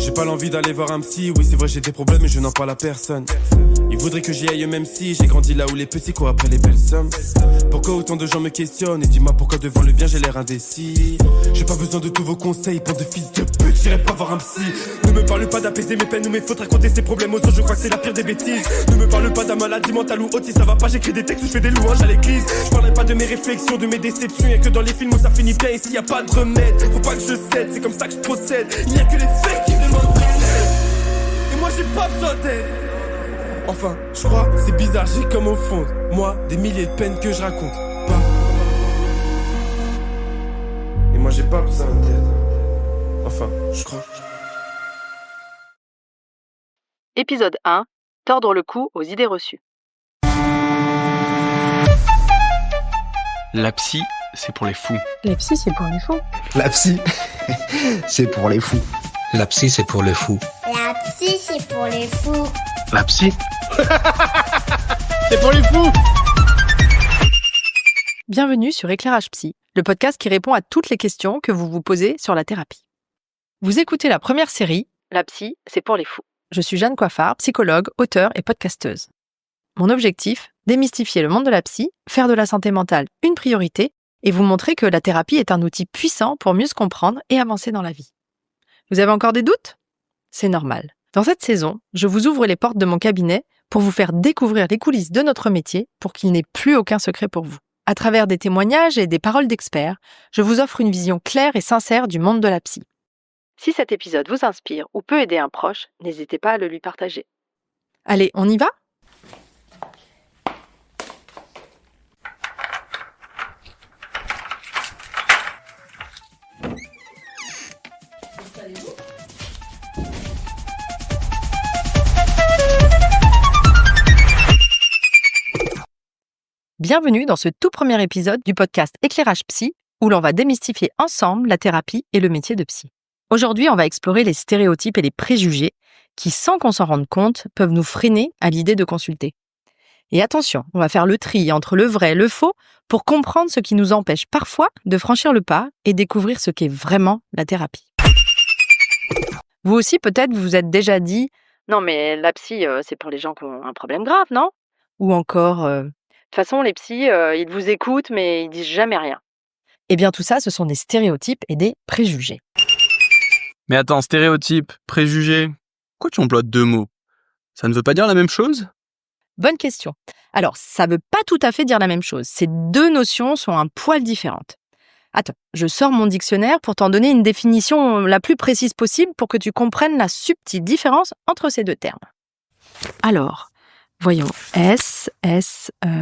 J'ai pas l'envie d'aller voir un psy. Oui, c'est vrai, j'ai des problèmes, mais je n'en parle à personne. Ils voudraient que j'y aille, même si j'ai grandi là où les petits courent après les belles sommes. Pourquoi autant de gens me questionnent? Et dis-moi pourquoi devant le bien j'ai l'air indécis. J'ai pas besoin de tous vos conseils, bande de fils de pute, j'irai pas voir un psy. Ne me parle pas d'apaiser mes peines ou mes fautes, raconter ses problèmes aux autres, je crois que c'est la pire des bêtises. Ne me parle pas d'un maladie mentale ou autre, si ça va pas j'écris des textes ou je fais des louanges à l'église. Je parlerai pas de mes réflexions, de mes déceptions, y'a que dans les films où ça finit bien et s'il y a pas de remède. Faut pas que je cède, c'est comme ça que je procède. Il n'y a que les faits qui me demandent de l'aide. Et moi j'ai pas besoin d'aide. Enfin, je crois, c'est bizarre, j'ai comme au fond moi, des milliers de peines que je raconte pas. Et moi j'ai pas besoin d'aide. Enfin, je crois. Épisode 1. Tordre le cou aux idées reçues. La psy, c'est pour les fous. La psy, c'est pour les fous. La psy, c'est pour les fous. La psy, c'est pour les fous. La psy, c'est pour les fous. La psy, C'est pour les fous. Bienvenue sur Éclairage Psy, le podcast qui répond à toutes les questions que vous vous posez sur la thérapie. Vous écoutez la première série, La psy, c'est pour les fous. Je suis Jeanne Coiffard, psychologue, auteure et podcasteuse. Mon objectif, démystifier le monde de la psy, faire de la santé mentale une priorité et vous montrer que la thérapie est un outil puissant pour mieux se comprendre et avancer dans la vie. Vous avez encore des doutes? C'est normal. Dans cette saison, je vous ouvre les portes de mon cabinet pour vous faire découvrir les coulisses de notre métier pour qu'il n'ait plus aucun secret pour vous. À travers des témoignages et des paroles d'experts, je vous offre une vision claire et sincère du monde de la psy. Si cet épisode vous inspire ou peut aider un proche, n'hésitez pas à le lui partager. Allez, on y va ? Bienvenue dans ce tout premier épisode du podcast Éclairage Psy, où l'on va démystifier ensemble la thérapie et le métier de psy. Aujourd'hui, on va explorer les stéréotypes et les préjugés qui, sans qu'on s'en rende compte, peuvent nous freiner à l'idée de consulter. Et attention, on va faire le tri entre le vrai et le faux pour comprendre ce qui nous empêche parfois de franchir le pas et découvrir ce qu'est vraiment la thérapie. Vous aussi, peut-être, vous vous êtes déjà dit « Non, mais la psy, c'est pour les gens qui ont un problème grave, non ?» Ou encore « De toute façon, les psys, ils vous écoutent, mais ils disent jamais rien. » Eh bien, tout ça, ce sont des stéréotypes et des préjugés. Mais attends, stéréotype, préjugé, pourquoi tu emploies deux mots? Ça ne veut pas dire la même chose? Bonne question. Alors, ça ne veut pas tout à fait dire la même chose. Ces deux notions sont un poil différentes. Attends, je sors mon dictionnaire pour t'en donner une définition la plus précise possible pour que tu comprennes la subtile différence entre ces deux termes. Alors, voyons.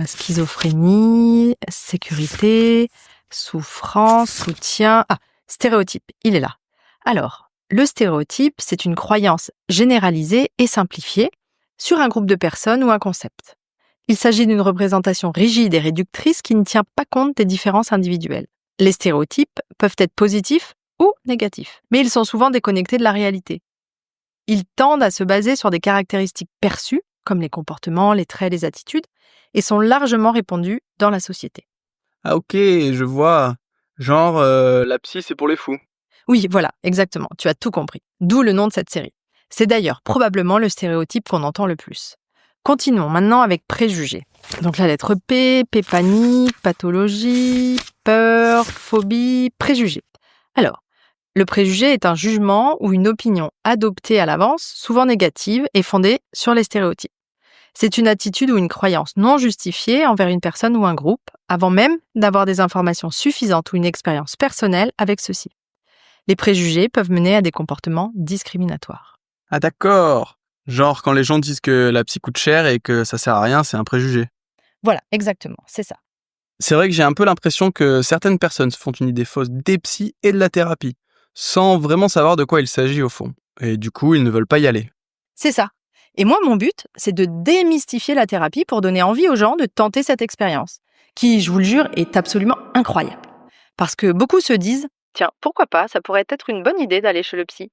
Schizophrénie, sécurité, souffrance, soutien. Ah, stéréotype, il est là. Alors, le stéréotype, c'est une croyance généralisée et simplifiée sur un groupe de personnes ou un concept. Il s'agit d'une représentation rigide et réductrice qui ne tient pas compte des différences individuelles. Les stéréotypes peuvent être positifs ou négatifs, mais ils sont souvent déconnectés de la réalité. Ils tendent à se baser sur des caractéristiques perçues, comme les comportements, les traits, les attitudes, et sont largement répandus dans la société. Ah ok, je vois. Genre, la psy, c'est pour les fous. Oui, voilà, exactement, tu as tout compris. D'où le nom de cette série. C'est d'ailleurs probablement le stéréotype qu'on entend le plus. Continuons maintenant avec préjugés. Donc la lettre P, panique, pathologie, peur, phobie, préjugés. Alors, le préjugé est un jugement ou une opinion adoptée à l'avance, souvent négative et fondée sur les stéréotypes. C'est une attitude ou une croyance non justifiée envers une personne ou un groupe, avant même d'avoir des informations suffisantes ou une expérience personnelle avec ceux-ci. Les préjugés peuvent mener à des comportements discriminatoires. Ah d'accord. Genre quand les gens disent que la psy coûte cher et que ça sert à rien, c'est un préjugé. Voilà, exactement, c'est ça. C'est vrai que j'ai un peu l'impression que certaines personnes se font une idée fausse des psys et de la thérapie, sans vraiment savoir de quoi il s'agit au fond. Et du coup, ils ne veulent pas y aller. C'est ça. Et moi, mon but, c'est de démystifier la thérapie pour donner envie aux gens de tenter cette expérience, qui, je vous le jure, est absolument incroyable. Parce que beaucoup se disent « Tiens, pourquoi pas, ça pourrait être une bonne idée d'aller chez le psy ».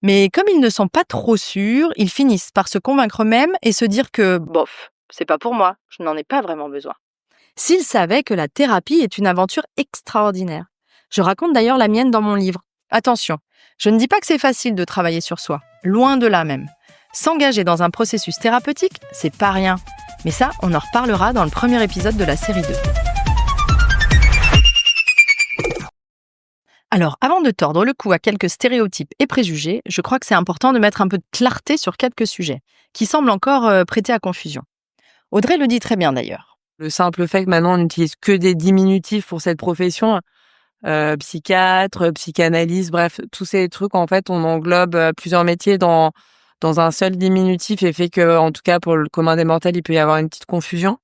Mais comme ils ne sont pas trop sûrs, ils finissent par se convaincre eux-mêmes et se dire que « bof, c'est pas pour moi, je n'en ai pas vraiment besoin ». S'ils savaient que la thérapie est une aventure extraordinaire. Je raconte d'ailleurs la mienne dans mon livre. Attention, je ne dis pas que c'est facile de travailler sur soi, loin de là même. S'engager dans un processus thérapeutique, c'est pas rien. Mais ça, on en reparlera dans le premier épisode de la série 2. Alors, avant de tordre le cou à quelques stéréotypes et préjugés, je crois que c'est important de mettre un peu de clarté sur quelques sujets, qui semblent encore prêter à confusion. Audrey le dit très bien d'ailleurs. Le simple fait que maintenant on n'utilise que des diminutifs pour cette profession, psychiatre, psychanalyste, bref, tous ces trucs, en fait, on englobe plusieurs métiers dans un seul diminutif et fait que, en tout cas, pour le commun des mortels, il peut y avoir une petite confusion.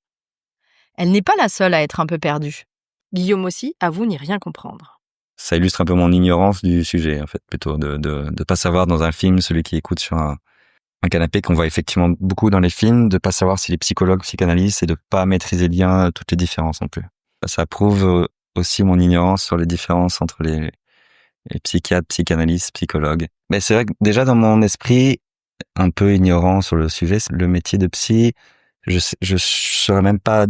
Elle n'est pas la seule à être un peu perdue. Guillaume aussi avoue n'y rien comprendre. Ça illustre un peu mon ignorance du sujet, en fait, plutôt de pas savoir dans un film, celui qui écoute sur un canapé, qu'on voit effectivement beaucoup dans les films, de pas savoir si les psychologues, psychanalystes, et de pas maîtriser bien toutes les différences non plus. Ça prouve aussi mon ignorance sur les différences entre les psychiatres, psychanalystes, psychologues. Mais c'est vrai que déjà dans mon esprit, un peu ignorant sur le sujet, le métier de psy, je saurais même pas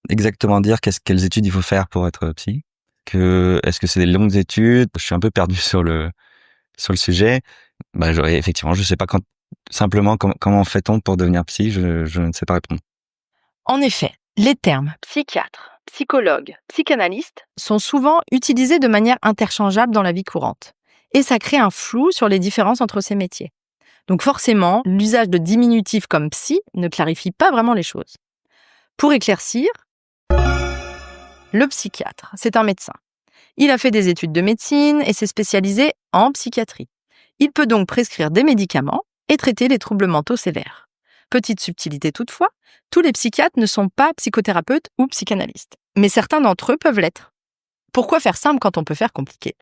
exactement dire quelles études il faut faire pour être psy. Est-ce que c'est des longues études? Je suis un peu perdu sur le sujet. Effectivement, je sais pas simplement comment fait-on pour devenir psy, je ne sais pas répondre. En effet, les termes psychiatre, psychologue, psychanalyste sont souvent utilisés de manière interchangeable dans la vie courante. Et ça crée un flou sur les différences entre ces métiers. Donc forcément, l'usage de diminutifs comme psy ne clarifie pas vraiment les choses. Pour éclaircir, le psychiatre, c'est un médecin. Il a fait des études de médecine et s'est spécialisé en psychiatrie. Il peut donc prescrire des médicaments et traiter les troubles mentaux sévères. Petite subtilité toutefois, tous les psychiatres ne sont pas psychothérapeutes ou psychanalystes, mais certains d'entre eux peuvent l'être. Pourquoi faire simple quand on peut faire compliqué?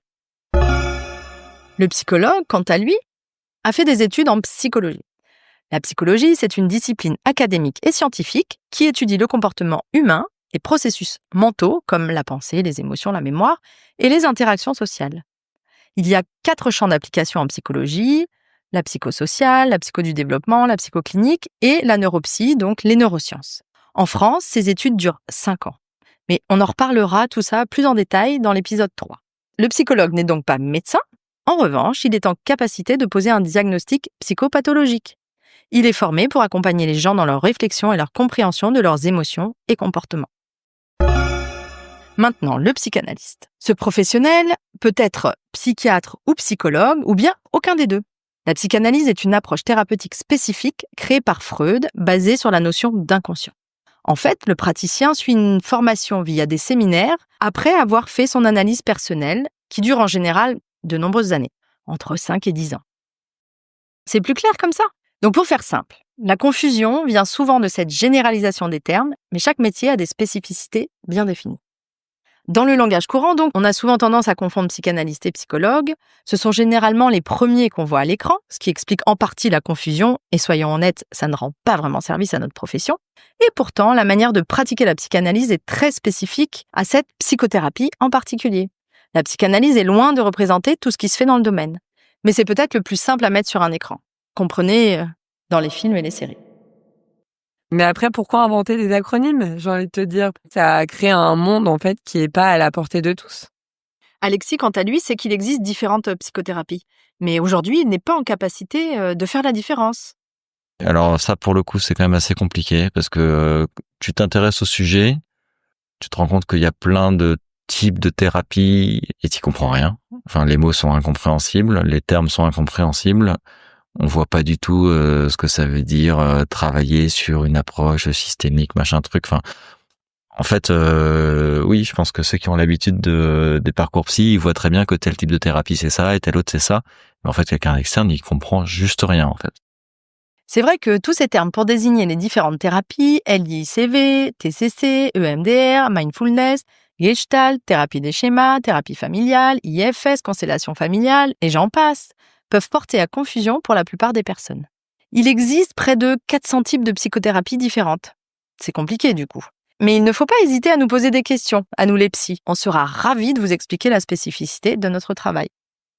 Le psychologue, quant à lui, a fait des études en psychologie. La psychologie, c'est une discipline académique et scientifique qui étudie le comportement humain, les processus mentaux comme la pensée, les émotions, la mémoire et les interactions sociales. Il y a 4 champs d'application en psychologie, la psychosociale, la psycho du développement, la psychoclinique et la neuropsy, donc les neurosciences. En France, ces études durent 5 ans. Mais on en reparlera tout ça plus en détail dans l'épisode 3. Le psychologue n'est donc pas médecin. En revanche, il est en capacité de poser un diagnostic psychopathologique. Il est formé pour accompagner les gens dans leur réflexion et leur compréhension de leurs émotions et comportements. Maintenant, le psychanalyste. Ce professionnel peut être psychiatre ou psychologue, ou bien aucun des deux. La psychanalyse est une approche thérapeutique spécifique créée par Freud, basée sur la notion d'inconscient. En fait, le praticien suit une formation via des séminaires après avoir fait son analyse personnelle, qui dure en général de nombreuses années, entre 5 et 10 ans. C'est plus clair comme ça? Donc pour faire simple, la confusion vient souvent de cette généralisation des termes, mais chaque métier a des spécificités bien définies. Dans le langage courant, donc, on a souvent tendance à confondre psychanalyste et psychologue. Ce sont généralement les premiers qu'on voit à l'écran, ce qui explique en partie la confusion, et soyons honnêtes, ça ne rend pas vraiment service à notre profession. Et pourtant, la manière de pratiquer la psychanalyse est très spécifique à cette psychothérapie en particulier. La psychanalyse est loin de représenter tout ce qui se fait dans le domaine. Mais c'est peut-être le plus simple à mettre sur un écran. Comprenez, dans les films et les séries. Mais après, pourquoi inventer des acronymes? J'ai envie de te dire, ça a créé un monde, en fait, qui est pas à la portée de tous. Alexis, quant à lui, sait qu'il existe différentes psychothérapies. Mais aujourd'hui, il n'est pas en capacité de faire la différence. Alors ça, pour le coup, c'est quand même assez compliqué parce que tu t'intéresses au sujet, tu te rends compte qu'il y a plein de types de thérapies et tu comprends rien. Enfin, les mots sont incompréhensibles, les termes sont incompréhensibles. On voit pas du tout ce que ça veut dire travailler sur une approche systémique, machin truc. Enfin, en fait, oui, je pense que ceux qui ont l'habitude des parcours psy, ils voient très bien que tel type de thérapie c'est ça et tel autre c'est ça. Mais en fait, quelqu'un externe, il comprend juste rien en fait. C'est vrai que tous ces termes pour désigner les différentes thérapies, LICV, TCC, EMDR, Mindfulness, Gestalt, thérapie des schémas, thérapie familiale, IFS, constellation familiale, et j'en passe, peuvent porter à confusion pour la plupart des personnes. Il existe près de 400 types de psychothérapies différentes. C'est compliqué du coup. Mais il ne faut pas hésiter à nous poser des questions, à nous les psys. On sera ravis de vous expliquer la spécificité de notre travail.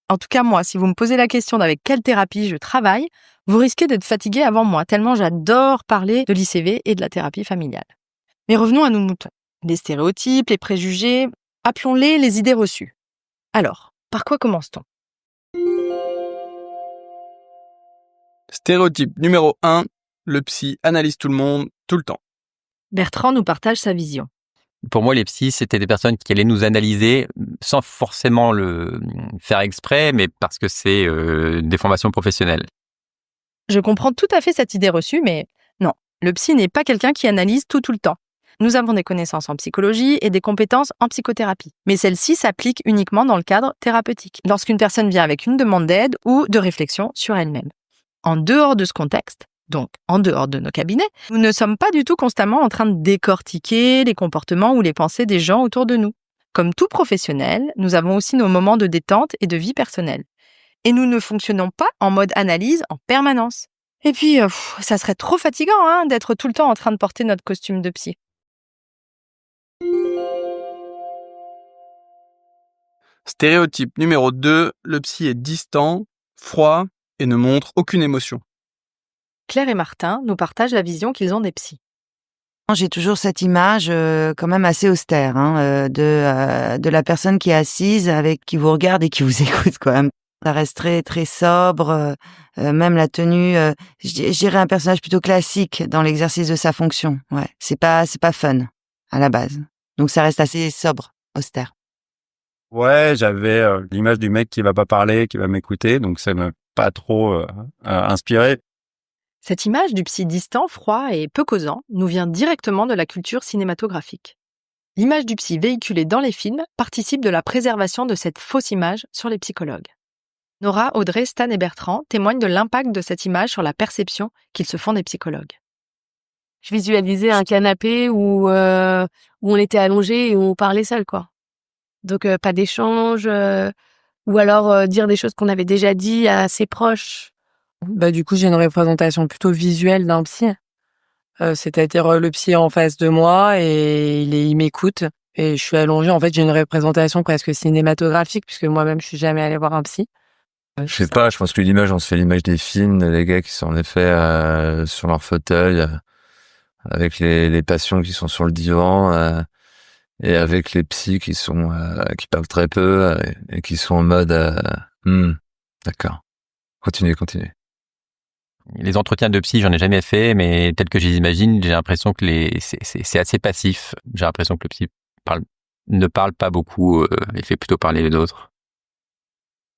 En tout cas, moi, si vous me posez la question d'avec quelle thérapie je travaille, vous risquez d'être fatigué avant moi, tellement j'adore parler de l'ICV et de la thérapie familiale. Mais revenons à nos moutons. Les stéréotypes, les préjugés, appelons-les les idées reçues. Alors, par quoi commence-t-on? Stéréotype numéro 1, le psy analyse tout le monde, tout le temps. Bertrand nous partage sa vision. Pour moi, les psys, c'était des personnes qui allaient nous analyser sans forcément le faire exprès, mais parce que c'est des formations professionnelles. Je comprends tout à fait cette idée reçue, mais non, le psy n'est pas quelqu'un qui analyse tout le temps. Nous avons des connaissances en psychologie et des compétences en psychothérapie. Mais celles-ci s'appliquent uniquement dans le cadre thérapeutique, lorsqu'une personne vient avec une demande d'aide ou de réflexion sur elle-même. En dehors de ce contexte, donc en dehors de nos cabinets, nous ne sommes pas du tout constamment en train de décortiquer les comportements ou les pensées des gens autour de nous. Comme tout professionnel, nous avons aussi nos moments de détente et de vie personnelle. Et nous ne fonctionnons pas en mode analyse en permanence. Et puis, ça serait trop fatigant d'être tout le temps en train de porter notre costume de psy. Stéréotype numéro 2, le psy est distant, froid et ne montre aucune émotion. Claire et Martin nous partagent la vision qu'ils ont des psys. J'ai toujours cette image quand même assez austère de la personne qui est assise, qui vous regarde et qui vous écoute quand même. Ça reste très très sobre, même la tenue. Je dirais un personnage plutôt classique dans l'exercice de sa fonction. Ouais, c'est pas fun à la base. Donc ça reste assez sobre, austère. Ouais, j'avais l'image du mec qui va pas parler, qui va m'écouter, donc ça m'a pas trop inspiré. Cette image du psy distant, froid et peu causant nous vient directement de la culture cinématographique. L'image du psy véhiculée dans les films participe de la préservation de cette fausse image sur les psychologues. Nora, Audrey, Stan et Bertrand témoignent de l'impact de cette image sur la perception qu'ils se font des psychologues. Je visualisais un canapé où on était allongé et où on parlait seul, quoi. Donc pas d'échange, ou alors dire des choses qu'on avait déjà dit à ses proches. Du coup, j'ai une représentation plutôt visuelle d'un psy. C'est-à-dire le psy est en face de moi et il m'écoute. Et je suis allongée. En fait, j'ai une représentation presque cinématographique puisque moi-même, je suis jamais allée voir un psy. Je sais pas, je pense que l'image, on se fait l'image des films, les gars qui sont en effet sur leur fauteuil, avec les patients qui sont sur le divan, et avec les psys qui qui parlent très peu et qui sont en mode d'accord. Continuez. Les entretiens de psy, j'en ai jamais fait, mais tel que je les imagine, j'ai l'impression que c'est assez passif. J'ai l'impression que le psy ne parle pas beaucoup et fait plutôt parler les autres.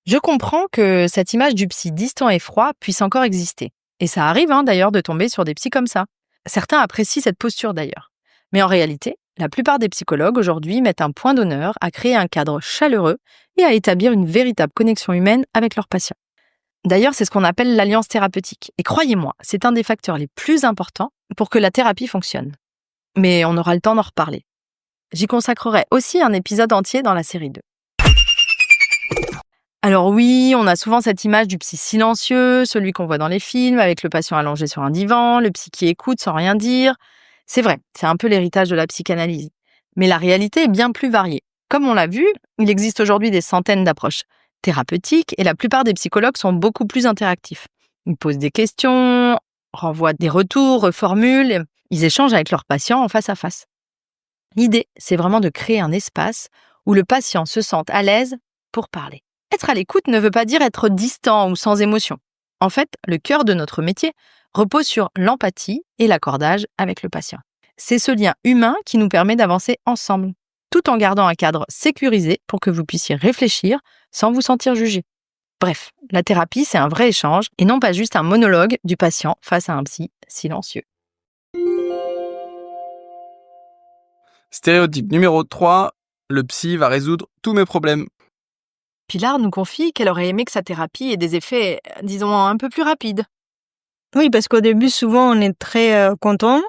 Je comprends que cette image du psy distant et froid puisse encore exister. Et ça arrive d'ailleurs de tomber sur des psys comme ça. Certains apprécient cette posture d'ailleurs. Mais en réalité, la plupart des psychologues aujourd'hui mettent un point d'honneur à créer un cadre chaleureux et à établir une véritable connexion humaine avec leurs patients. D'ailleurs, c'est ce qu'on appelle l'alliance thérapeutique. Et croyez-moi, c'est un des facteurs les plus importants pour que la thérapie fonctionne. Mais on aura le temps d'en reparler. J'y consacrerai aussi un épisode entier dans la série 2. Alors oui, on a souvent cette image du psy silencieux, celui qu'on voit dans les films, avec le patient allongé sur un divan, le psy qui écoute sans rien dire. C'est vrai, c'est un peu l'héritage de la psychanalyse. Mais la réalité est bien plus variée. Comme on l'a vu, il existe aujourd'hui des centaines d'approches thérapeutiques et la plupart des psychologues sont beaucoup plus interactifs. Ils posent des questions, renvoient des retours, reformulent, ils échangent avec leurs patients en face à face. L'idée, c'est vraiment de créer un espace où le patient se sente à l'aise pour parler. Être à l'écoute ne veut pas dire être distant ou sans émotion. En fait, le cœur de notre métier repose sur l'empathie et l'accordage avec le patient. C'est ce lien humain qui nous permet d'avancer ensemble, tout en gardant un cadre sécurisé pour que vous puissiez réfléchir sans vous sentir jugé. Bref, la thérapie, c'est un vrai échange et non pas juste un monologue du patient face à un psy silencieux. Stéréotype numéro 3, le psy va résoudre tous mes problèmes. Pilar nous confie qu'elle aurait aimé que sa thérapie ait des effets, disons, un peu plus rapides. Oui, parce qu'au début, souvent, on est très content.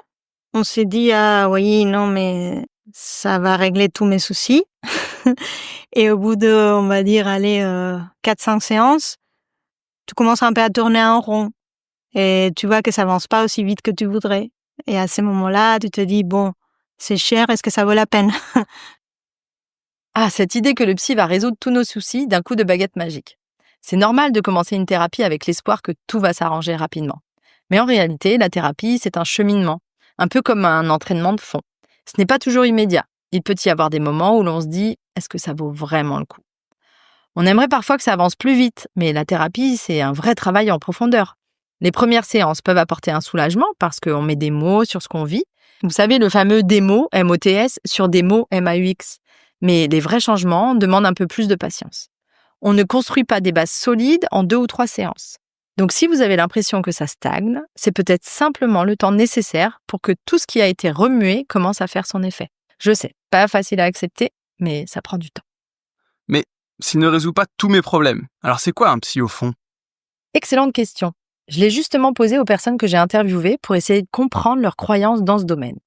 On s'est dit, ah oui, non, mais ça va régler tous mes soucis. Et au bout de, on va dire, 4-5 séances, tu commences un peu à tourner en rond. Et tu vois que ça avance pas aussi vite que tu voudrais. Et à ce moment-là, tu te dis, bon, c'est cher, est-ce que ça vaut la peine? Ah, cette idée que le psy va résoudre tous nos soucis d'un coup de baguette magique. C'est normal de commencer une thérapie avec l'espoir que tout va s'arranger rapidement. Mais en réalité, la thérapie, c'est un cheminement, un peu comme un entraînement de fond. Ce n'est pas toujours immédiat. Il peut y avoir des moments où l'on se dit « est-ce que ça vaut vraiment le coup ?» On aimerait parfois que ça avance plus vite, mais la thérapie, c'est un vrai travail en profondeur. Les premières séances peuvent apporter un soulagement parce qu'on met des mots sur ce qu'on vit. Vous savez, le fameux démo, MOTS, sur démo, MAUX. Mais les vrais changements demandent un peu plus de patience. On ne construit pas des bases solides en 2 ou 3 séances. Donc si vous avez l'impression que ça stagne, c'est peut-être simplement le temps nécessaire pour que tout ce qui a été remué commence à faire son effet. Je sais, pas facile à accepter, mais ça prend du temps. Mais s'il ne résout pas tous mes problèmes, alors c'est quoi un psy au fond? Excellente question. Je l'ai justement posée aux personnes que j'ai interviewées pour essayer de comprendre leurs croyances dans ce domaine.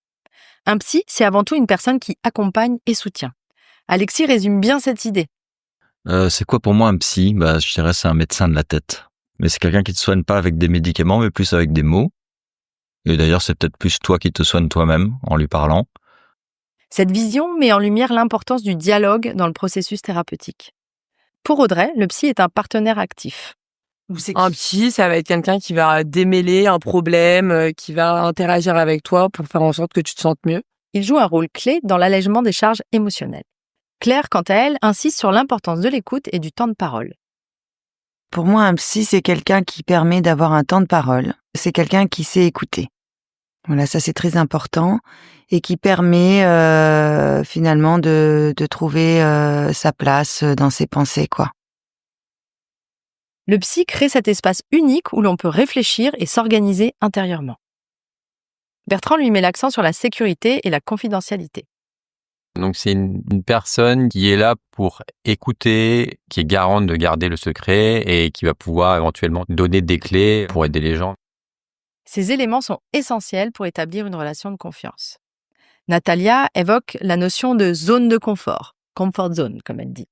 Un psy, c'est avant tout une personne qui accompagne et soutient. Alexis résume bien cette idée. C'est quoi pour moi un psy? Je dirais c'est un médecin de la tête. Mais c'est quelqu'un qui te soigne pas avec des médicaments, mais plus avec des mots. Et d'ailleurs, c'est peut-être plus toi qui te soignes toi-même en lui parlant. Cette vision met en lumière l'importance du dialogue dans le processus thérapeutique. Pour Audrey, le psy est un partenaire actif. Un psy, ça va être quelqu'un qui va démêler un problème, qui va interagir avec toi pour faire en sorte que tu te sentes mieux. Il joue un rôle clé dans l'allègement des charges émotionnelles. Claire, quant à elle, insiste sur l'importance de l'écoute et du temps de parole. Pour moi, un psy, c'est quelqu'un qui permet d'avoir un temps de parole. C'est quelqu'un qui sait écouter. Voilà, ça c'est très important et qui permet finalement de trouver sa place dans ses pensées, quoi. Le psy crée cet espace unique où l'on peut réfléchir et s'organiser intérieurement. Bertrand lui met l'accent sur la sécurité et la confidentialité. Donc c'est une personne qui est là pour écouter, qui est garante de garder le secret et qui va pouvoir éventuellement donner des clés pour aider les gens. Ces éléments sont essentiels pour établir une relation de confiance. Natalia évoque la notion de zone de confort, comfort zone comme elle dit.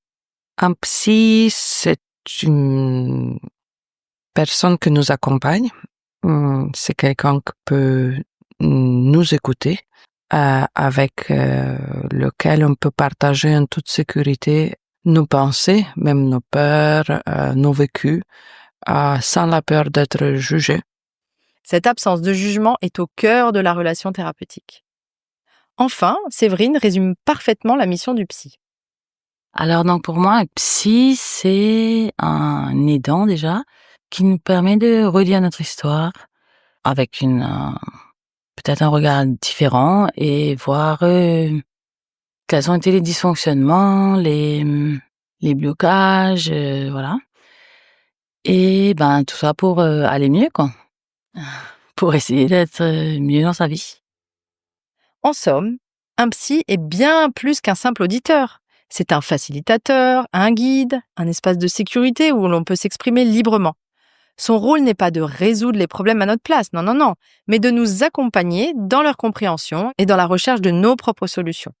Un psy, c'est une personne qui nous accompagne. C'est quelqu'un qui peut nous écouter, avec lequel on peut partager en toute sécurité nos pensées, même nos peurs, nos vécus, sans la peur d'être jugé. Cette absence de jugement est au cœur de la relation thérapeutique. Enfin, Séverine résume parfaitement la mission du psy. Alors donc pour moi, un psy, c'est un aidant déjà, qui nous permet de relire notre histoire avec peut-être un regard différent et voir quels ont été les dysfonctionnements, les blocages, voilà. Et tout ça pour aller mieux, quoi. Pour essayer d'être mieux dans sa vie. En somme, un psy est bien plus qu'un simple auditeur. C'est un facilitateur, un guide, un espace de sécurité où l'on peut s'exprimer librement. Son rôle n'est pas de résoudre les problèmes à notre place, non, mais de nous accompagner dans leur compréhension et dans la recherche de nos propres solutions.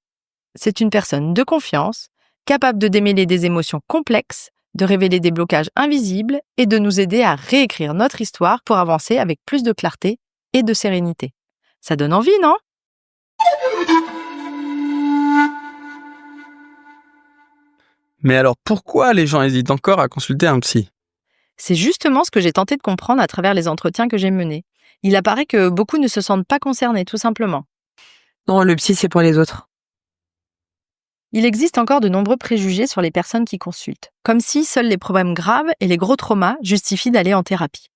C'est une personne de confiance, capable de démêler des émotions complexes, de révéler des blocages invisibles et de nous aider à réécrire notre histoire pour avancer avec plus de clarté et de sérénité. Ça donne envie, non ? Mais alors pourquoi les gens hésitent encore à consulter un psy ? C'est justement ce que j'ai tenté de comprendre à travers les entretiens que j'ai menés. Il apparaît que beaucoup ne se sentent pas concernés, tout simplement. Non, le psy, c'est pour les autres. Il existe encore de nombreux préjugés sur les personnes qui consultent, comme si seuls les problèmes graves et les gros traumas justifient d'aller en thérapie.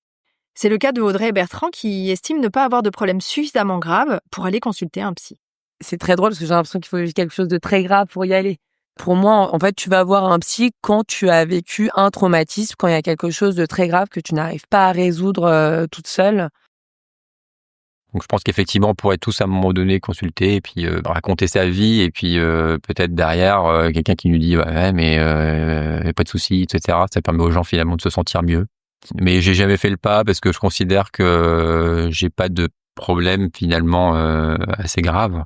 C'est le cas de Audrey et Bertrand qui estiment ne pas avoir de problème suffisamment grave pour aller consulter un psy. C'est très drôle parce que j'ai l'impression qu'il faut vivre quelque chose de très grave pour y aller. Pour moi, en fait, tu vas voir un psy quand tu as vécu un traumatisme, quand il y a quelque chose de très grave que tu n'arrives pas à résoudre toute seule. Donc je pense qu'effectivement, on pourrait tous à un moment donné consulter et puis raconter sa vie et puis peut-être derrière quelqu'un qui nous dit ouais mais pas de soucis, etc. Ça permet aux gens finalement de se sentir mieux. Mais j'ai jamais fait le pas parce que je considère que j'ai pas de problème finalement assez grave.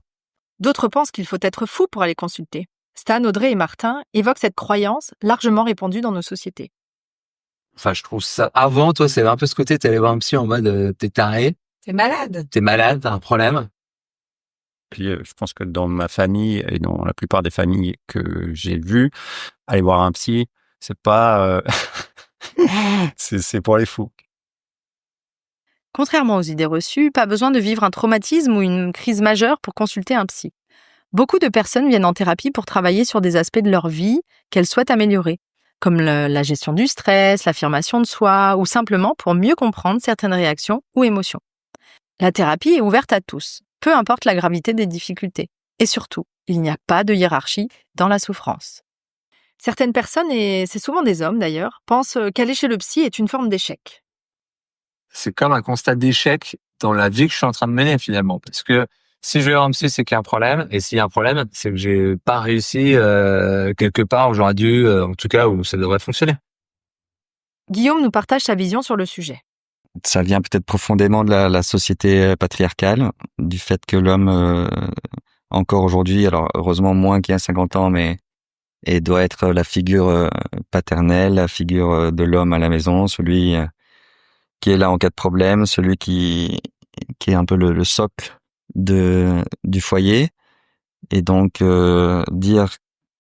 D'autres pensent qu'il faut être fou pour aller consulter. Stan, Audrey et Martin évoquent cette croyance largement répandue dans nos sociétés. Enfin, je trouve ça... Avant, toi, c'est un peu ce côté, t'allais voir un psy en mode t'es taré. T'es malade. T'es malade, t'as un problème. Puis je pense que dans ma famille et dans la plupart des familles que j'ai vues, aller voir un psy, c'est pas... c'est pour les fous. Contrairement aux idées reçues, pas besoin de vivre un traumatisme ou une crise majeure pour consulter un psy. Beaucoup de personnes viennent en thérapie pour travailler sur des aspects de leur vie qu'elles souhaitent améliorer. comme la gestion du stress, l'affirmation de soi, ou simplement pour mieux comprendre certaines réactions ou émotions. La thérapie est ouverte à tous, peu importe la gravité des difficultés. Et surtout, il n'y a pas de hiérarchie dans la souffrance. Certaines personnes, et c'est souvent des hommes d'ailleurs, pensent qu'aller chez le psy est une forme d'échec. C'est comme un constat d'échec dans la vie que je suis en train de mener finalement. Parce que si je vais voir un psy, c'est qu'il y a un problème. Et s'il y a un problème, c'est que j'ai pas réussi quelque part où j'aurais dû, en tout cas où ça devrait fonctionner. Guillaume nous partage sa vision sur le sujet. Ça vient peut-être profondément de la société patriarcale, du fait que l'homme, encore aujourd'hui, alors heureusement moins qu'il y a 50 ans, mais et doit être la figure paternelle, la figure de l'homme à la maison, celui qui est là en cas de problème, celui qui est un peu le socle du foyer. Et donc dire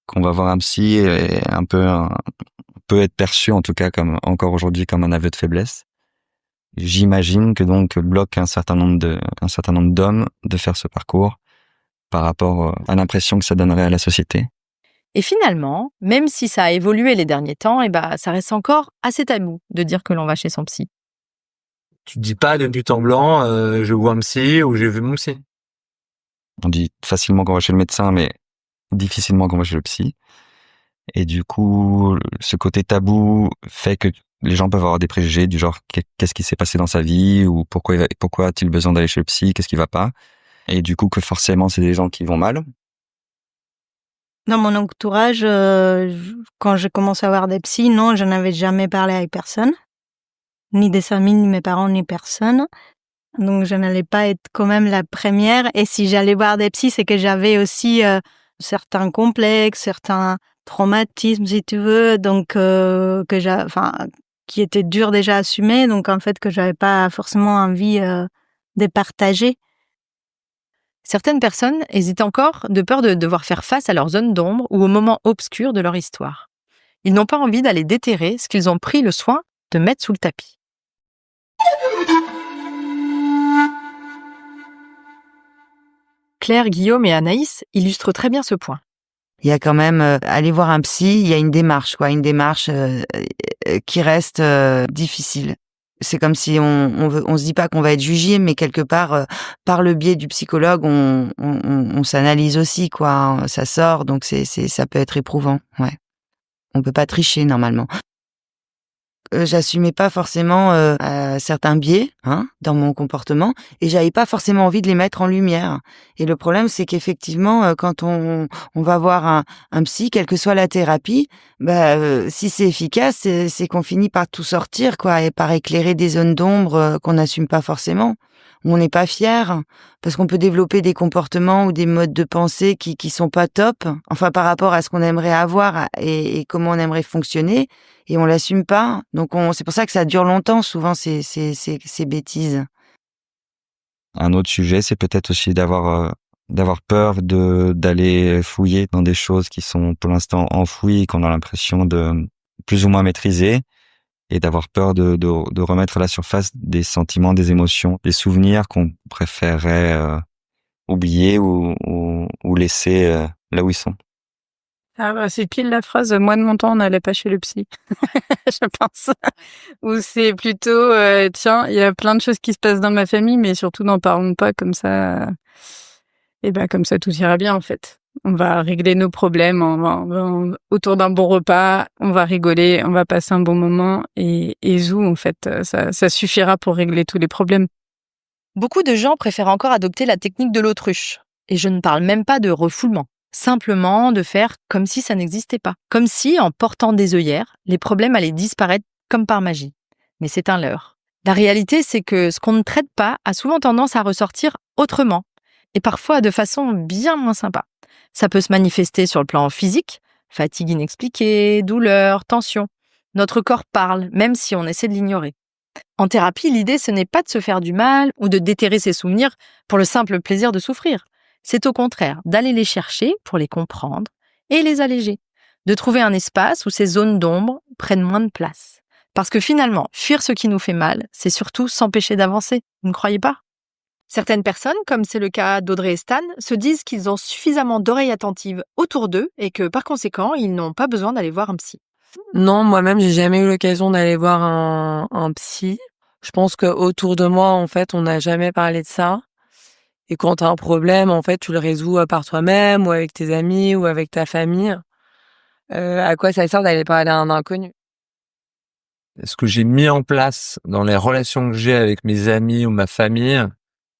qu'on va voir un psy est peut être perçu en tout cas comme encore aujourd'hui comme un aveu de faiblesse. J'imagine que donc bloque un certain nombre d'hommes de faire ce parcours par rapport à l'impression que ça donnerait à la société. Et finalement, même si ça a évolué les derniers temps, ça reste encore assez tabou de dire que l'on va chez son psy. Tu dis pas de but en blanc, je vois un psy ou j'ai vu mon psy. On dit facilement qu'on va chez le médecin, mais difficilement qu'on va chez le psy. Et du coup, ce côté tabou fait que les gens peuvent avoir des préjugés du genre qu'est-ce qui s'est passé dans sa vie ou pourquoi a-t-il besoin d'aller chez le psy, qu'est-ce qui va pas. Et du coup que forcément c'est des gens qui vont mal. Dans mon entourage, quand j'ai commencé à avoir des psys, non, je n'avais jamais parlé avec personne. Ni des amis, ni mes parents, ni personne. Donc je n'allais pas être quand même la première. Et si j'allais voir des psys, c'est que j'avais aussi certains complexes, certains traumatismes, si tu veux, donc qui étaient durs déjà à assumer. Donc en fait que j'avais pas forcément envie de partager. Certaines personnes hésitent encore de peur de devoir faire face à leur zone d'ombre ou aux moments obscurs de leur histoire. Ils n'ont pas envie d'aller déterrer ce qu'ils ont pris le soin de mettre sous le tapis. Claire, Guillaume et Anaïs illustrent très bien ce point. Il y a quand même aller voir un psy, il y a une démarche qui reste difficile. C'est comme si on se dit pas qu'on va être jugé, mais quelque part par le biais du psychologue, on s'analyse aussi quoi, ça sort, donc ça peut être éprouvant, ouais. On peut pas tricher normalement. J'assumais pas forcément certains biais dans mon comportement et j'avais pas forcément envie de les mettre en lumière. Et le problème c'est qu'effectivement quand on va voir un psy, quelle que soit la thérapie, si c'est efficace, c'est qu'on finit par tout sortir quoi et par éclairer des zones d'ombre qu'on n'assume pas forcément. On n'est pas fier parce qu'on peut développer des comportements ou des modes de pensée qui sont pas top, enfin par rapport à ce qu'on aimerait avoir et comment on aimerait fonctionner, et on l'assume pas. Donc c'est pour ça que ça dure longtemps souvent ces bêtises. Un autre sujet, c'est peut-être aussi d'avoir peur d'aller fouiller dans des choses qui sont pour l'instant enfouies, qu'on a l'impression de plus ou moins maîtriser. Et d'avoir peur de remettre à la surface des sentiments, des émotions, des souvenirs qu'on préférerait oublier ou laisser là où ils sont. C'est pile la phrase « moi de mon temps, on n'allait pas chez le psy », je pense. Ou c'est plutôt « tiens, il y a plein de choses qui se passent dans ma famille, mais surtout n'en parlons pas, comme ça, comme ça tout ira bien en fait ». On va régler nos problèmes autour d'un bon repas, on va rigoler, on va passer un bon moment et zou, en fait, ça suffira pour régler tous les problèmes. Beaucoup de gens préfèrent encore adopter la technique de l'autruche. Et je ne parle même pas de refoulement. Simplement de faire comme si ça n'existait pas. Comme si, en portant des œillères, les problèmes allaient disparaître comme par magie. Mais c'est un leurre. La réalité, c'est que ce qu'on ne traite pas a souvent tendance à ressortir autrement. Et parfois de façon bien moins sympa. Ça peut se manifester sur le plan physique, fatigue inexpliquée, douleur, tension. Notre corps parle, même si on essaie de l'ignorer. En thérapie, l'idée, ce n'est pas de se faire du mal ou de déterrer ses souvenirs pour le simple plaisir de souffrir. C'est au contraire d'aller les chercher pour les comprendre et les alléger. De trouver un espace où ces zones d'ombre prennent moins de place. Parce que finalement, fuir ce qui nous fait mal, c'est surtout s'empêcher d'avancer. Vous ne croyez pas ? Certaines personnes, comme c'est le cas d'Audrey et Stan, se disent qu'ils ont suffisamment d'oreilles attentives autour d'eux et que par conséquent, ils n'ont pas besoin d'aller voir un psy. Non, moi-même, j'ai jamais eu l'occasion d'aller voir un psy. Je pense qu'autour de moi, en fait, on n'a jamais parlé de ça. Et quand tu as un problème, en fait, tu le résous par toi-même ou avec tes amis ou avec ta famille. À quoi ça sert d'aller parler à un inconnu? Ce que j'ai mis en place dans les relations que j'ai avec mes amis ou ma famille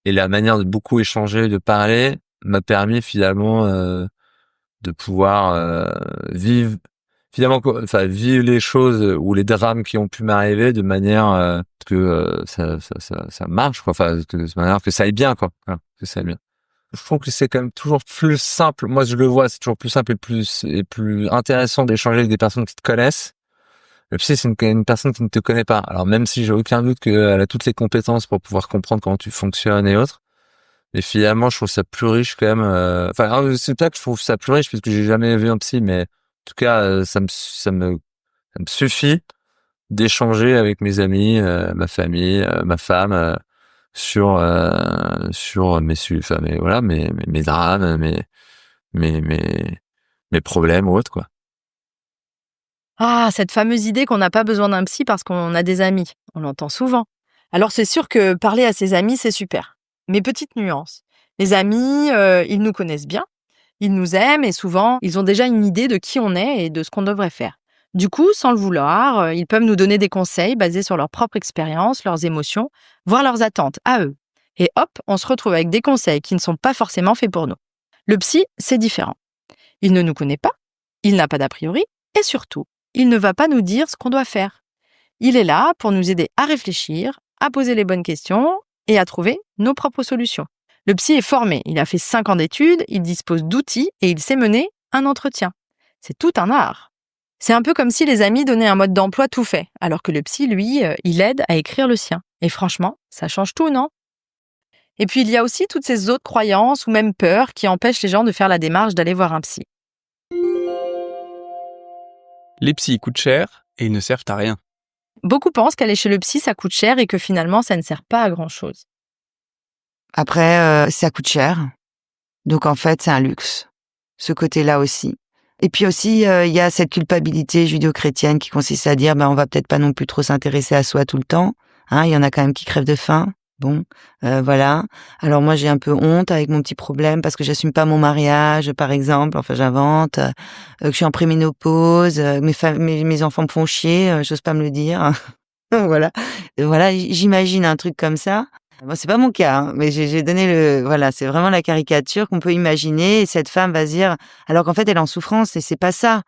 et la manière de beaucoup échanger, de parler, m'a permis finalement de pouvoir vivre vivre les choses ou les drames qui ont pu m'arriver de manière que ça marche, quoi. Enfin, de manière que ça aille bien, quoi. Voilà, que ça aille bien. Je trouve que c'est quand même toujours plus simple. Moi, je le vois, c'est toujours plus simple et plus intéressant d'échanger avec des personnes qui te connaissent. Le psy, c'est une personne qui ne te connaît pas. Alors, même si j'ai aucun doute qu'elle a toutes les compétences pour pouvoir comprendre comment tu fonctionnes et autres. Mais finalement, je trouve ça plus riche quand même. Enfin, c'est pas que je trouve ça plus riche parce que j'ai jamais vu un psy, mais en tout cas, ça me suffit d'échanger avec mes amis, ma famille, ma femme, sur mes drames, mes problèmes ou autres, quoi. Ah, cette fameuse idée qu'on n'a pas besoin d'un psy parce qu'on a des amis. On l'entend souvent. Alors c'est sûr que parler à ses amis, c'est super. Mais petite nuance. Les amis, ils nous connaissent bien, ils nous aiment et souvent, ils ont déjà une idée de qui on est et de ce qu'on devrait faire. Du coup, sans le vouloir, ils peuvent nous donner des conseils basés sur leur propre expérience, leurs émotions, voire leurs attentes à eux. Et hop, on se retrouve avec des conseils qui ne sont pas forcément faits pour nous. Le psy, c'est différent. Il ne nous connaît pas, il n'a pas d'a priori et surtout, il ne va pas nous dire ce qu'on doit faire. Il est là pour nous aider à réfléchir, à poser les bonnes questions et à trouver nos propres solutions. Le psy est formé, il a fait 5 ans d'études, il dispose d'outils et il sait mener un entretien. C'est tout un art. C'est un peu comme si les amis donnaient un mode d'emploi tout fait, alors que le psy, lui, il aide à écrire le sien. Et franchement, ça change tout, non? Et puis il y a aussi toutes ces autres croyances ou même peurs qui empêchent les gens de faire la démarche d'aller voir un psy. Les psys coûtent cher et ils ne servent à rien. Beaucoup pensent qu'aller chez le psy, ça coûte cher et que finalement, ça ne sert pas à grand-chose. Après, ça coûte cher. Donc en fait, c'est un luxe. Ce côté-là aussi. Et puis aussi, il y a cette culpabilité judéo-chrétienne qui consiste à dire, on va peut-être pas non plus trop s'intéresser à soi tout le temps. Hein, il y en a quand même qui crèvent de faim. Bon, voilà. Alors moi, j'ai un peu honte avec mon petit problème parce que j'assume pas mon mariage, par exemple. Enfin, j'invente. Que je suis en préménopause. Mes enfants me font chier. J'ose pas me le dire. Voilà. Voilà, j'imagine un truc comme ça. Bon, c'est pas mon cas, hein, mais j'ai donné voilà, c'est vraiment la caricature qu'on peut imaginer. Et cette femme va se dire, alors qu'en fait, elle est en souffrance et c'est pas ça.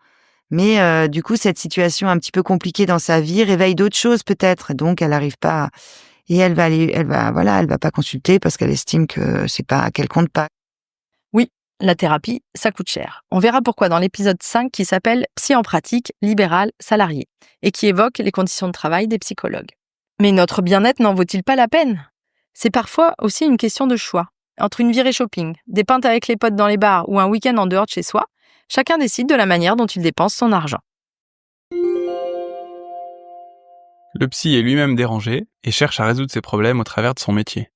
Mais du coup, cette situation un petit peu compliquée dans sa vie réveille d'autres choses peut-être. Donc, elle arrive pas. Et elle va pas consulter parce qu'elle estime que c'est pas, qu'elle compte pas. Oui, la thérapie, ça coûte cher. On verra pourquoi dans l'épisode 5 qui s'appelle Psy en pratique, libéral, salarié et qui évoque les conditions de travail des psychologues. Mais notre bien-être n'en vaut-il pas la peine? C'est parfois aussi une question de choix. Entre une virée shopping, des pintes avec les potes dans les bars ou un week-end en dehors de chez soi, chacun décide de la manière dont il dépense son argent. Le psy est lui-même dérangé et cherche à résoudre ses problèmes au travers de son métier.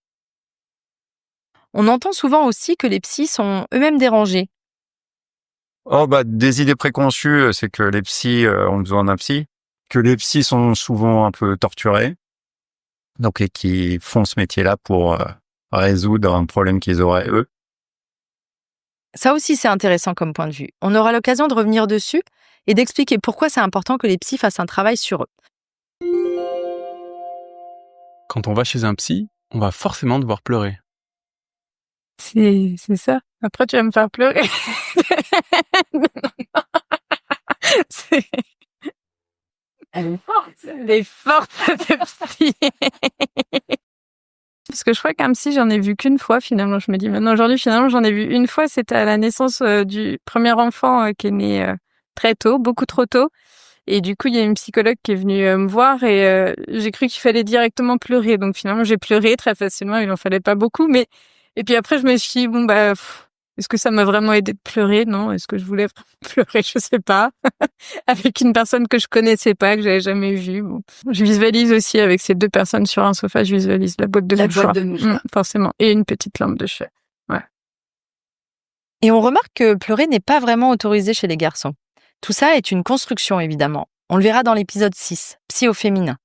On entend souvent aussi que les psys sont eux-mêmes dérangés. Des idées préconçues, c'est que les psys ont besoin d'un psy, que les psys sont souvent un peu torturés, donc et qui font ce métier-là pour résoudre un problème qu'ils auraient eux. Ça aussi, c'est intéressant comme point de vue. On aura l'occasion de revenir dessus et d'expliquer pourquoi c'est important que les psys fassent un travail sur eux. Quand on va chez un psy, on va forcément devoir pleurer. C'est ça. Après, tu vas me faire pleurer. Elle est forte, cette psy. Parce que je crois qu'un psy, j'en ai vu qu'une fois, finalement. Je me dis, maintenant, aujourd'hui, finalement, j'en ai vu une fois. C'était à la naissance du premier enfant qui est né très tôt, beaucoup trop tôt. Et du coup, il y a une psychologue qui est venue me voir et j'ai cru qu'il fallait directement pleurer. Donc finalement, j'ai pleuré très facilement. Il en fallait pas beaucoup. Et puis après, je me suis dit, est-ce que ça m'a vraiment aidé de pleurer? Non. Est-ce que je voulais pleurer? Je sais pas. Avec une personne que je connaissais pas, que j'avais jamais vue. Bon. Je visualise aussi avec ces 2 personnes sur un sofa. Je visualise la boîte de mouchoirs. Forcément. Et une petite lampe de chevet. Ouais. Et on remarque que pleurer n'est pas vraiment autorisé chez les garçons. Tout ça est une construction, évidemment. On le verra dans l'épisode 6, Psy au féminin.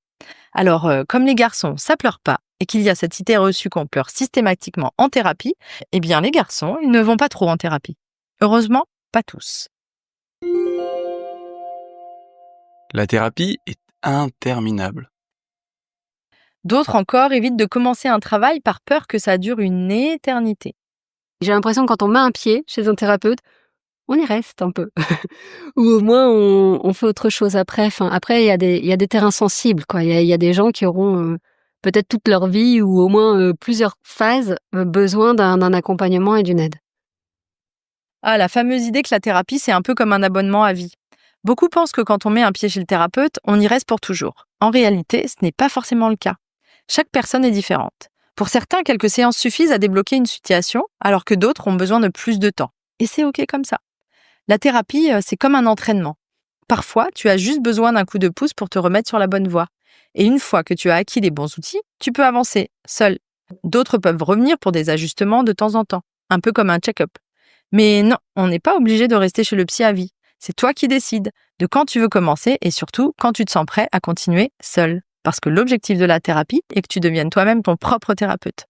Alors, comme les garçons, ça pleure pas, et qu'il y a cette idée reçue qu'on pleure systématiquement en thérapie, eh bien les garçons, ils ne vont pas trop en thérapie. Heureusement, pas tous. La thérapie est interminable. D'autres encore évitent de commencer un travail par peur que ça dure une éternité. J'ai l'impression que quand on met un pied chez un thérapeute, on y reste un peu. Ou au moins, on fait autre chose après. Enfin, après, il y a des terrains sensibles, quoi. Il y a des gens qui auront peut-être toute leur vie ou au moins plusieurs phases besoin d'un accompagnement et d'une aide. Ah, la fameuse idée que la thérapie, c'est un peu comme un abonnement à vie. Beaucoup pensent que quand on met un pied chez le thérapeute, on y reste pour toujours. En réalité, ce n'est pas forcément le cas. Chaque personne est différente. Pour certains, quelques séances suffisent à débloquer une situation, alors que d'autres ont besoin de plus de temps. Et c'est OK comme ça. La thérapie, c'est comme un entraînement. Parfois, tu as juste besoin d'un coup de pouce pour te remettre sur la bonne voie. Et une fois que tu as acquis les bons outils, tu peux avancer, seul. D'autres peuvent revenir pour des ajustements de temps en temps, un peu comme un check-up. Mais non, on n'est pas obligé de rester chez le psy à vie. C'est toi qui décides de quand tu veux commencer et surtout quand tu te sens prêt à continuer seul. Parce que l'objectif de la thérapie est que tu deviennes toi-même ton propre thérapeute.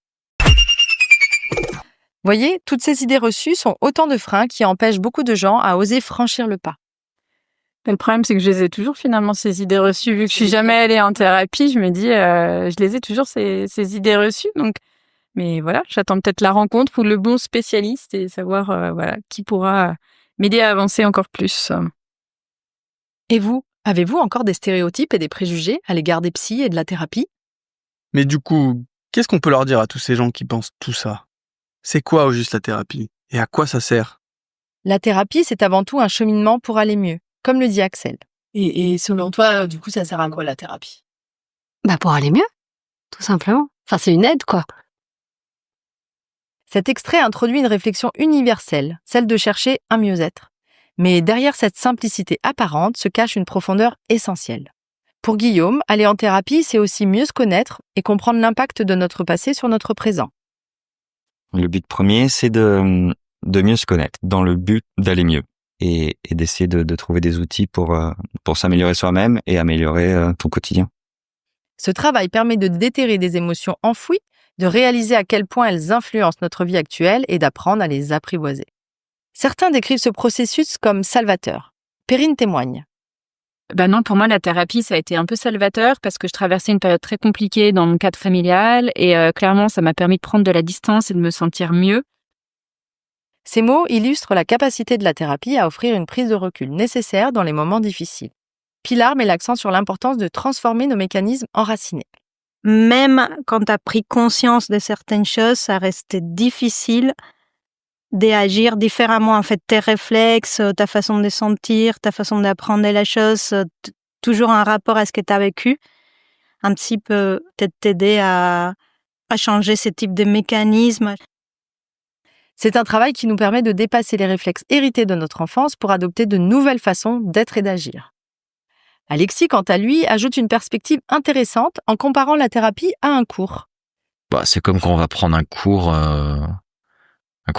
Voyez, toutes ces idées reçues sont autant de freins qui empêchent beaucoup de gens à oser franchir le pas. Le problème, c'est que je les ai toujours finalement, ces idées reçues. Vu que je suis jamais allée en thérapie, je me dis, je les ai toujours, ces idées reçues. Donc, mais voilà, j'attends peut-être la rencontre ou le bon spécialiste et savoir qui pourra m'aider à avancer encore plus. Et vous, avez-vous encore des stéréotypes et des préjugés à l'égard des psys et de la thérapie? Mais du coup, qu'est-ce qu'on peut leur dire à tous ces gens qui pensent tout ça? C'est quoi au juste la thérapie? Et à quoi ça sert? La thérapie, c'est avant tout un cheminement pour aller mieux, comme le dit Axel. Et selon toi, du coup, ça sert à quoi la thérapie? Pour aller mieux, tout simplement. Enfin, c'est une aide, quoi. Cet extrait introduit une réflexion universelle, celle de chercher un mieux-être. Mais derrière cette simplicité apparente se cache une profondeur essentielle. Pour Guillaume, aller en thérapie, c'est aussi mieux se connaître et comprendre l'impact de notre passé sur notre présent. Le but premier, c'est de mieux se connaître, dans le but d'aller mieux et d'essayer de trouver des outils pour s'améliorer soi-même et améliorer ton quotidien. Ce travail permet de déterrer des émotions enfouies, de réaliser à quel point elles influencent notre vie actuelle et d'apprendre à les apprivoiser. Certains décrivent ce processus comme salvateur. Perrine témoigne. Non, pour moi, la thérapie, ça a été un peu salvateur parce que je traversais une période très compliquée dans mon cadre familial et clairement, ça m'a permis de prendre de la distance et de me sentir mieux. Ces mots illustrent la capacité de la thérapie à offrir une prise de recul nécessaire dans les moments difficiles. Pilar met l'accent sur l'importance de transformer nos mécanismes enracinés. Même quand tu as pris conscience de certaines choses, ça reste difficile d'agir différemment. En fait, tes réflexes, ta façon de sentir, ta façon d'apprendre la chose, toujours en rapport à ce que tu as vécu. Un psy peut peut-être t'aider à changer ce type de mécanisme. C'est un travail qui nous permet de dépasser les réflexes hérités de notre enfance pour adopter de nouvelles façons d'être et d'agir. Alexis, quant à lui, ajoute une perspective intéressante en comparant la thérapie à un cours. C'est comme quand on va prendre un cours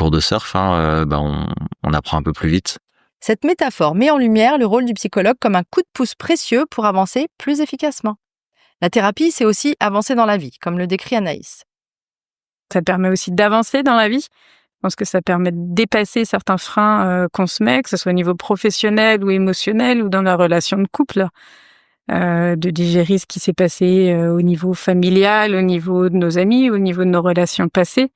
de surf, on apprend un peu plus vite. Cette métaphore met en lumière le rôle du psychologue comme un coup de pouce précieux pour avancer plus efficacement. La thérapie, c'est aussi avancer dans la vie, comme le décrit Anaïs. Ça permet aussi d'avancer dans la vie. Je pense que ça permet de dépasser certains freins qu'on se met, que ce soit au niveau professionnel ou émotionnel ou dans la relation de couple, de digérer ce qui s'est passé au niveau familial, au niveau de nos amis, au niveau de nos relations passées.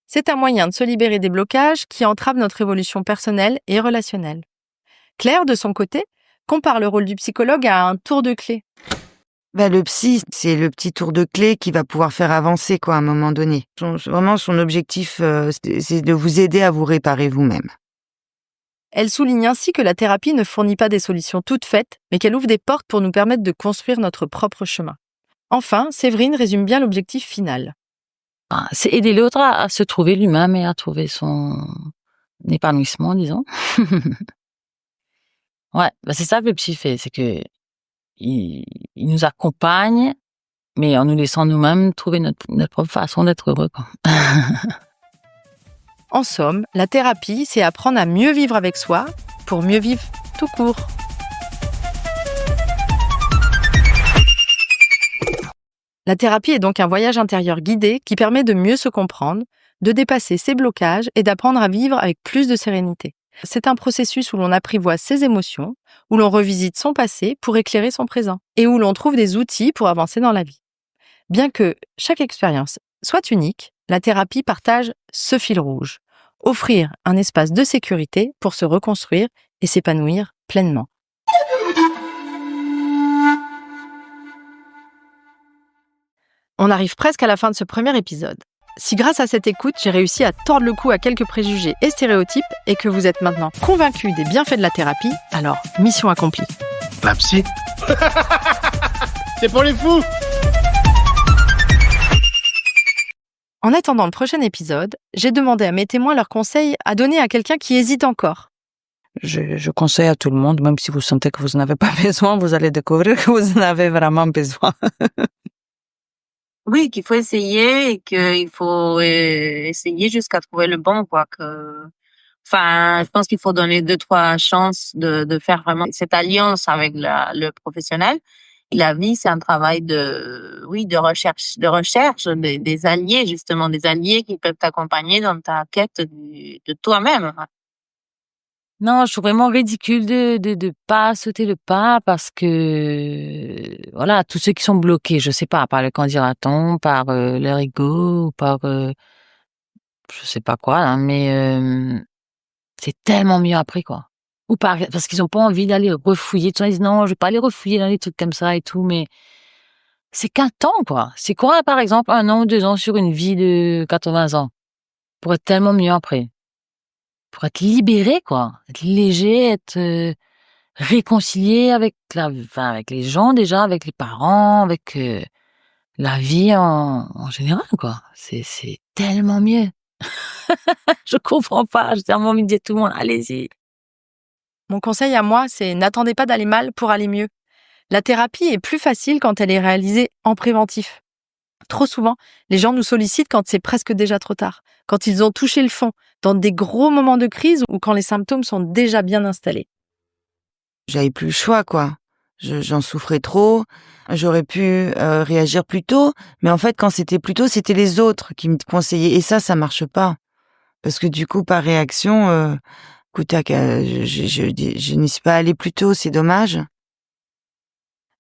C'est un moyen de se libérer des blocages qui entravent notre évolution personnelle et relationnelle. Claire, de son côté, compare le rôle du psychologue à un tour de clé. Le psy, c'est le petit tour de clé qui va pouvoir faire avancer, à un moment donné. Vraiment, son objectif, c'est de vous aider à vous réparer vous-même. Elle souligne ainsi que la thérapie ne fournit pas des solutions toutes faites, mais qu'elle ouvre des portes pour nous permettre de construire notre propre chemin. Enfin, Séverine résume bien l'objectif final. C'est aider l'autre à se trouver lui-même et à trouver son épanouissement, disons. Ouais, c'est ça que le psy fait, c'est que il nous accompagne, mais en nous laissant nous-mêmes trouver notre propre façon d'être heureux, quoi. En somme, la thérapie, c'est apprendre à mieux vivre avec soi pour mieux vivre tout court. La thérapie est donc un voyage intérieur guidé qui permet de mieux se comprendre, de dépasser ses blocages et d'apprendre à vivre avec plus de sérénité. C'est un processus où l'on apprivoise ses émotions, où l'on revisite son passé pour éclairer son présent et où l'on trouve des outils pour avancer dans la vie. Bien que chaque expérience soit unique, la thérapie partage ce fil rouge, offrir un espace de sécurité pour se reconstruire et s'épanouir pleinement. On arrive presque à la fin de ce premier épisode. Si grâce à cette écoute, j'ai réussi à tordre le cou à quelques préjugés et stéréotypes et que vous êtes maintenant convaincus des bienfaits de la thérapie, alors mission accomplie. La psy, c'est pour les fous. En attendant le prochain épisode, j'ai demandé à mes témoins leurs conseils à donner à quelqu'un qui hésite encore. Je conseille à tout le monde, même si vous sentez que vous n'avez pas besoin, vous allez découvrir que vous en avez vraiment besoin. Oui, qu'il faut essayer et qu'il faut essayer jusqu'à trouver le bon, quoi. Je pense qu'il faut donner 2-3 chances de faire vraiment cette alliance avec le professionnel. Et la vie, c'est un travail de recherche, des alliés, justement, des alliés qui peuvent t'accompagner dans ta quête de toi-même. Non, je trouve vraiment ridicule de pas sauter le pas parce que, voilà, tous ceux qui sont bloqués, je sais pas, par le qu'en dira-t-on, par leur ego, ou par, je sais pas quoi, hein, mais c'est tellement mieux après, quoi. Ou parce qu'ils ont pas envie d'aller refouiller. Ils disent non, je vais pas aller refouiller dans des trucs comme ça et tout, mais c'est qu'un temps, quoi. C'est quoi, par exemple, 1 an ou 2 ans sur une vie de 80 ans? Pour être tellement mieux après. Pour être libéré, quoi. Être léger, être réconcilié avec avec les gens déjà, avec les parents, avec la vie en général, quoi. C'est tellement mieux. Je comprends pas. J'ai tellement envie de dire à tout le monde, allez-y. Mon conseil à moi, c'est n'attendez pas d'aller mal pour aller mieux. La thérapie est plus facile quand elle est réalisée en préventif. Trop souvent, les gens nous sollicitent quand c'est presque déjà trop tard, quand ils ont touché le fond, dans des gros moments de crise ou quand les symptômes sont déjà bien installés. J'avais plus le choix, quoi. J'en souffrais trop. J'aurais pu réagir plus tôt, mais en fait, quand c'était plus tôt, c'était les autres qui me conseillaient. Et ça marche pas. Parce que du coup, par réaction, écoutez, je n'y suis pas allée plus tôt, c'est dommage.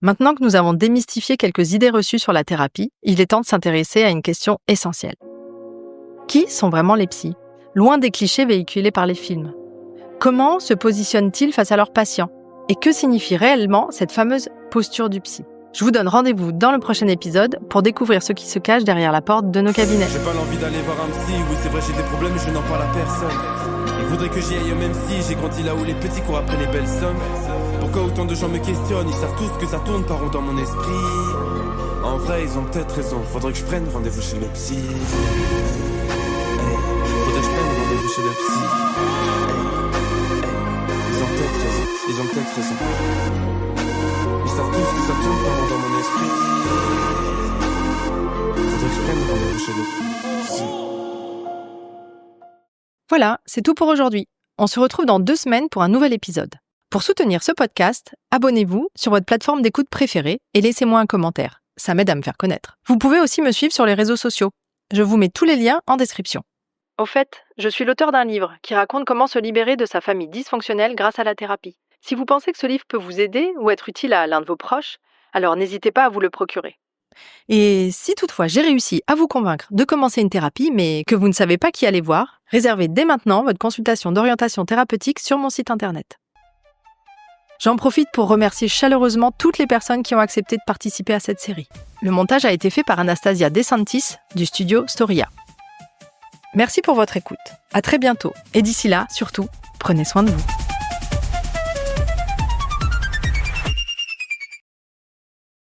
Maintenant que nous avons démystifié quelques idées reçues sur la thérapie, il est temps de s'intéresser à une question essentielle. Qui sont vraiment les psys ? Loin des clichés véhiculés par les films. Comment se positionnent-ils face à leurs patients ? Et que signifie réellement cette fameuse posture du psy ? Je vous donne rendez-vous dans le prochain épisode pour découvrir ce qui se cache derrière la porte de nos cabinets. J'ai pas l'envie d'aller voir un psy, oui c'est vrai j'ai des problèmes mais je n'en parle à personne. Il voudrait que j'y aille même si j'ai grandi là où les petits courent après les belles sommes. Pourquoi autant de gens me questionnent, ils savent tous que ça tourne par rond dans mon esprit. En vrai ils ont peut-être raison, faudrait que je prenne rendez-vous chez le psy. Faudrait que je prenne rendez-vous chez le psy. Ils ont peut-être raison. Ils savent tous que ça tourne par rond dans mon esprit. Faudrait que je prenne rendez-vous chez le psy. Voilà, c'est tout pour aujourd'hui. On se retrouve dans 2 semaines pour un nouvel épisode. Pour soutenir ce podcast, abonnez-vous sur votre plateforme d'écoute préférée et laissez-moi un commentaire. Ça m'aide à me faire connaître. Vous pouvez aussi me suivre sur les réseaux sociaux. Je vous mets tous les liens en description. Au fait, je suis l'auteur d'un livre qui raconte comment se libérer de sa famille dysfonctionnelle grâce à la thérapie. Si vous pensez que ce livre peut vous aider ou être utile à l'un de vos proches, alors n'hésitez pas à vous le procurer. Et si toutefois j'ai réussi à vous convaincre de commencer une thérapie, mais que vous ne savez pas qui aller voir, réservez dès maintenant votre consultation d'orientation thérapeutique sur mon site internet. J'en profite pour remercier chaleureusement toutes les personnes qui ont accepté de participer à cette série. Le montage a été fait par Anastasia DeSantis du studio Storia. Merci pour votre écoute. À très bientôt. Et d'ici là, surtout, prenez soin de vous.